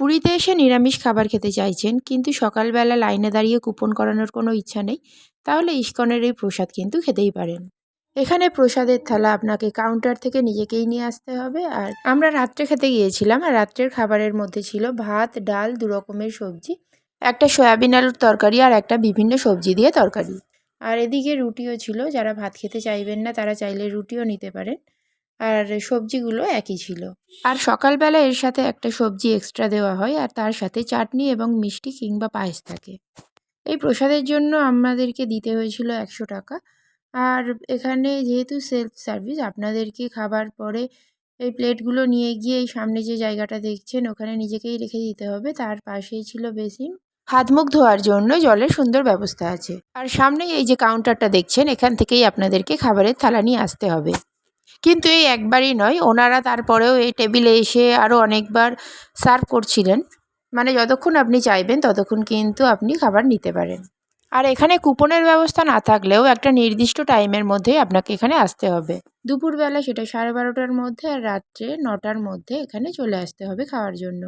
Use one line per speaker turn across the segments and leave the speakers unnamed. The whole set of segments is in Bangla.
পুরীতে এসে নিরামিষ খাবার খেতে চাইছেন কিন্তু সকালবেলা লাইনে দাঁড়িয়ে কুপন করানোর কোনো ইচ্ছা নেই, তাহলে ইস্কনের এই প্রসাদ কিন্তু খেতেই পারেন। এখানে প্রসাদের থালা আপনাকে কাউন্টার থেকে নিজেকেই নিয়ে আসতে হবে। আর আমরা রাত্রে খেতে গিয়েছিলাম, আর রাত্রের খাবারের মধ্যে ছিল ভাত, ডাল, 2 রকমের সবজি, একটা সয়াবিন আলুর তরকারি আর একটা বিভিন্ন সবজি দিয়ে তরকারি। আর এদিকে রুটিও ছিল, যারা ভাত খেতে চাইবেন না তারা চাইলে রুটিও নিতে পারেন। আর সবজিগুলো একই ছিল। আর সকালবেলা এর সাথে একটা সবজি এক্সট্রা দেওয়া হয়, আর তার সাথে চাটনি এবং মিষ্টি কিংবা পায়েস থাকে। এই প্রসাদের জন্য আমাদেরকে দিতে হয়েছিল 100 টাকা। আর এখানে যেহেতু সেলফ সার্ভিস, আপনাদেরকে খাবার পরে এই প্লেটগুলো নিয়ে গিয়ে এই সামনে যে জায়গাটা দেখছেন ওখানে নিজেকেই রেখে দিতে হবে। তার পাশেই ছিল বেসিন, হাত মুখ ধোয়ার জন্য জলের সুন্দর ব্যবস্থা আছে। আর সামনেই এই যে কাউন্টারটা দেখছেন, এখান থেকেই আপনাদেরকে খাবারের থালা নিয়ে আসতে হবে। কিন্তু এই একবারই নয়, ওনারা তারপরেও এই টেবিলে এসে আরও অনেকবার সার্ভ করছিলেন। মানে যতক্ষণ আপনি চাইবেন ততক্ষণ কিন্তু আপনি খাবার নিতে পারেন। আর এখানে কুপনের ব্যবস্থা না থাকলেও একটা নির্দিষ্ট টাইমের মধ্যেই আপনাকে এখানে আসতে হবে। দুপুরবেলা সেটা 12:30টার মধ্যে, আর রাত্রে 9টার মধ্যে এখানে চলে আসতে হবে খাওয়ার জন্য।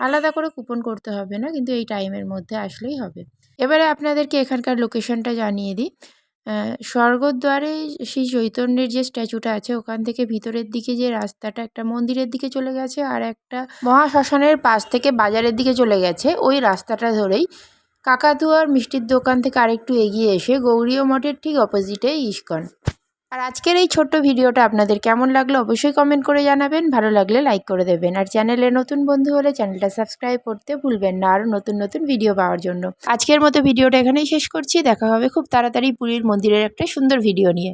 আলাদা করে কুপন করতে হবে না, কিন্তু এই টাইমের মধ্যে আসলেই হবে। এবারে আপনাদেরকে এখানকার লোকেশনটা জানিয়ে দিই। স্বর্গদ্বারে শ্রী চৈতন্যের যে স্ট্যাচুটা আছে ওখান থেকে ভিতরের দিকে যে রাস্তাটা একটা মন্দিরের দিকে চলে গেছে, আর একটা মহাশ্মশানের পাশ থেকে বাজারের দিকে চলে গেছে, ওই রাস্তাটা ধরেই কাকাতুয়ার মিষ্টির দোকান থেকে আরেকটু এগিয়ে এসে গৌরীয় মঠের ঠিক অপোজিটে ইস্কন। আর আজকের এই ছোট্ট ভিডিওটা আপনাদের কেমন লাগলো অবশ্যই কমেন্ট করে জানাবেন। ভালো লাগলে লাইক করে দেবেন, আর চ্যানেলে নতুন বন্ধু হলে চ্যানেলটা সাবস্ক্রাইব করতে ভুলবেন না আরও নতুন নতুন ভিডিও পাওয়ার জন্য। আজকের মতো ভিডিওটা এখানেই শেষ করছি। দেখা হবে খুব তাড়াতাড়ি পুরীর মন্দিরের একটা সুন্দর ভিডিও নিয়ে।